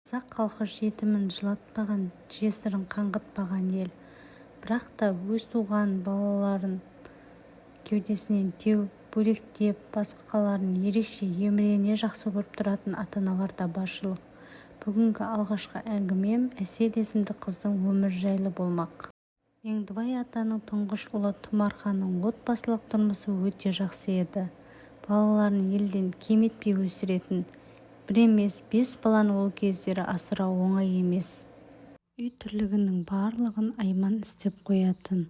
Қазақ халқы жетімін жылатпаған, жесірін қаңғытпаған ел. Бірақ та өз туған балаларын кеудесінен теу, бөлектеп, басқаларын ерекше емірене жақсы көріп тұратын ата-аналар да баршылық. Бүгінгі алғашқы әңгімем Әсел есімді қыздың өмір жайлы болмақ. Меңдібай атаның тұңғыш ұлы Тұмарханның отбасылық тұрмысы өте жақсы еді. Балаларын елден кем етпей өсіретін, бір емес 5 баланы ол кездері асырау оңай емес. Үй тірлігінің барлығын Айман істеп қоятын.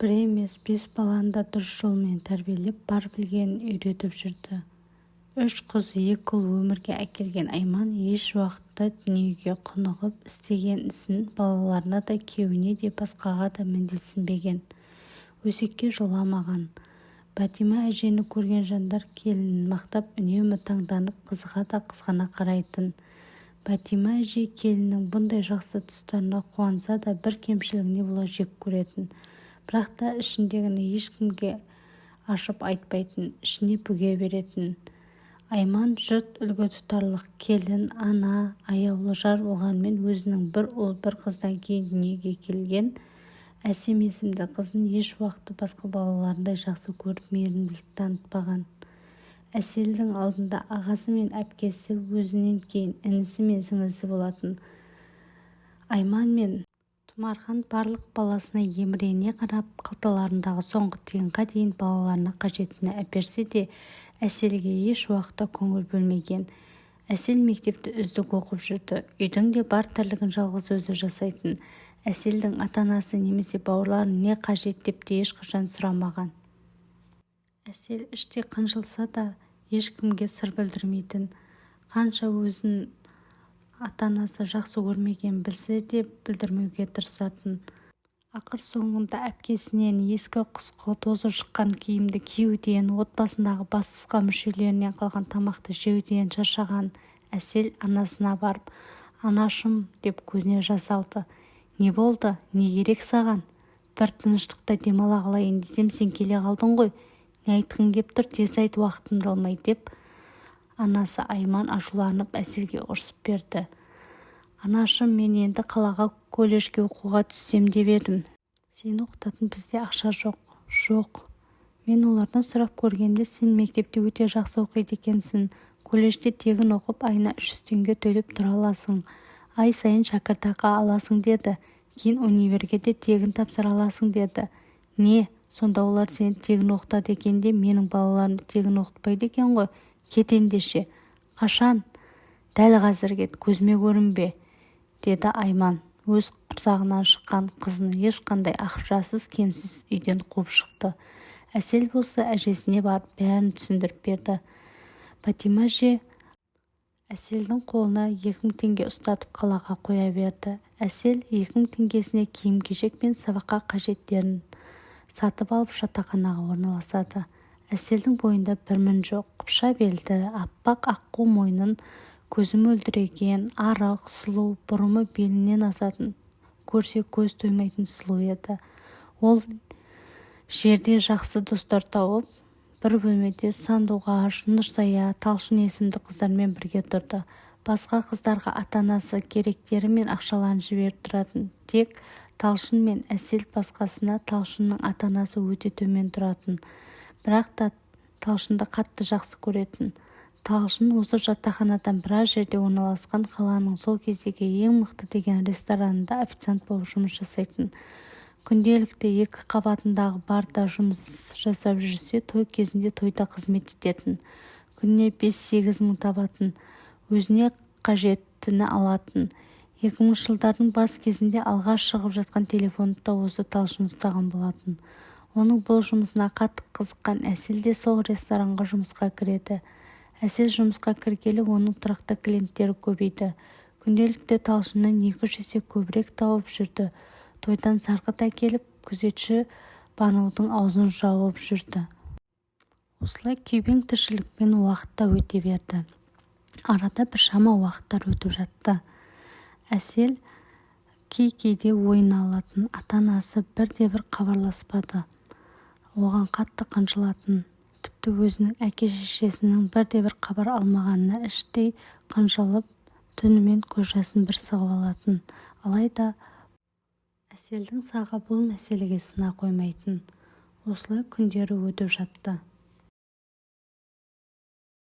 Бір емес 5 баланы да дұрыс жолмен тәрбиелеп бар білгенін үйретіп жүрді. 3 қыз 2 ұл өмірге әкелген Айман еш уақытта дүниеге құнығып істеген ісін балаларына да күйеуіне де басқаға да міндетсінбеген. Өсекке жоламаған. Бәтима әжені көрген жандар келінін мақтап үнемі таңданып қызға да қызғана қарайтын. Бәтима әже келіннің бұндай жақсы тұстарына қуанса да бір кемшілігіне бола жек көретін. Бірақ та ішіндегіні ешкімге ашып айтпайтын, ішіне бүге беретін. Айман жұрт үлгі тұтарлық келін, ана, аяулы жар болғанмен өзінің бір ұл бір қыздан кейін дүниеге келген Әсем есімді қызын еш уақытты басқа балаларындай жақсы көріп мейірімділік танытпаған. Әселдің алдында ағасы мен әпкесі, өзінен кейін інісі мен сіңлісі болатын. Айман мен Тұмархан барлық баласына емірене қарап, қалталарындағы соңғы тиынға дейін балаларына қажеттіні әперсе де, Әселге еш уақытта көңіл бөлмеген. Әсел мектепті үздік оқып жүрді. Үйдің де бар тірлігін жалғыз өзі жасайтын. Әселдің ата-анасы немесе бауырларын не қажет деп те ешқашан сұрамаған. Әсел іште қынжылса да ешкімге сыр білдірмейтін. Қанша өзін ата-анасы жақсы көрмеген білсе де білдірмеуге тырысатын. Ақыр соңында әпкесінен ескі құсқы тозы шыққан киімді киюден, отбасындағы басқа мүшелерінен қалған тамақты жеуден шаршаған Әсел анасына барып, «Анашым» деп көзіне жас алды. «Не болды? Не керек саған? Бір тыныштықта демала қалайын десем, сен келе қалдың ғой. Не айтқың кеп тұр, тез айт, уақытымды алмай» деп анасы Айман ашуланып Әселге ұрсып берді. «Анашым, мен енді қалаға колледжге оқуға түссем деп едім. Сені оқытатын бізде ақша жоқ». «Жоқ. Мен олардан сұрап көргенде сен мектепте өте жақсы оқиды екенсің. Колледжде тегін оқып, айына 300 теңге төлеп тұра аласың. Ай сайын шәкіртақы аласың деді. Кейін универге де тегін тапсыра аласың деді». «Не? Сонда олар сені тегін оқытады екен де менің балаларымды тегін оқытпайды екен ғой. Кет ендеше». «Қашан?» «Дәл қазір кет, көзіме көрінбе», деді Айман. Өз құрсағынан шыққан қызын ешқандай ақшасыз кемсіз үйден қуып шықты. Әсел болса әжесіне барып бәрін түсіндіріп берді. Бәтима әже Әселдің қолына 2000 теңге ұстатып қалаға қоя берді. Әсел 2000 теңгесіне киім-кешек пен сабаққа қажеттерін сатып алып жатақханаға орналасады. Әселдің бойында бір мін жоқ, қыпша белді, аппақ аққу мойнын, көзі мөлдіреген, арық, сұлу, бұрымы белінен асатын, көрсе көз тоймайтын сұлу еді. Ол жерде жақсы достар тауып, бір бөлмеде Сандуғаш, Нұрсая, Талшын есімді қыздармен бірге тұрды. Басқа қыздарға ата-анасы керектері мен ақшаларын жіберіп тұратын. Тек Талшын мен Әсел басқасына Талшынның ата-анасы өте төмен тұратын. Бірақ та Талшынды қатты жақсы көретін. Талшын осы жатақханадан біраз жерде орналасқан қаланың сол кездегі ең мықты деген ресторанында официант болып жұмыс жасайтын. Күнделікті 2 қабатындағы барда жұмыс жасап жүрсе, той кезінде тойда қызмет ететін. Күніне 5-8 мың табатын, өзіне қажеттіні алатын. 2000 жылдардың бас кезінде алғаш шығып жатқан телефонды да осы Талшын ұстаған болатын. Оның бұл жұмысына қатты қызыққан Әсел де сол ресторанға жұмысқа кіреді. Әсел жұмысқа кіргелі оның тұрақты клиенттері көбейді. Күнделікті Талшыннан 200 есе көбірек тауып жүрді. Тойдан сарқыт әкеліп, күзетші Банудың аузын жауып жүрді. Осылай күйбең тіршілікпен уақытта өте берді. Арада біршама уақыттар өтіп жатты. Әсел кей-кейде ойына алатын, ата-анасы бірде-бір хабарласпады. Оған қатты қынжылатын. Тіпті өзінің әке-шешесінің бірде-бір хабар алмағанына іштей қынжылып түнімен көз жасын бір сығып алатын. Алайда Әселдің Саға бұл мәселеге сына қоймайтын. Осылай күндері өтіп жатты.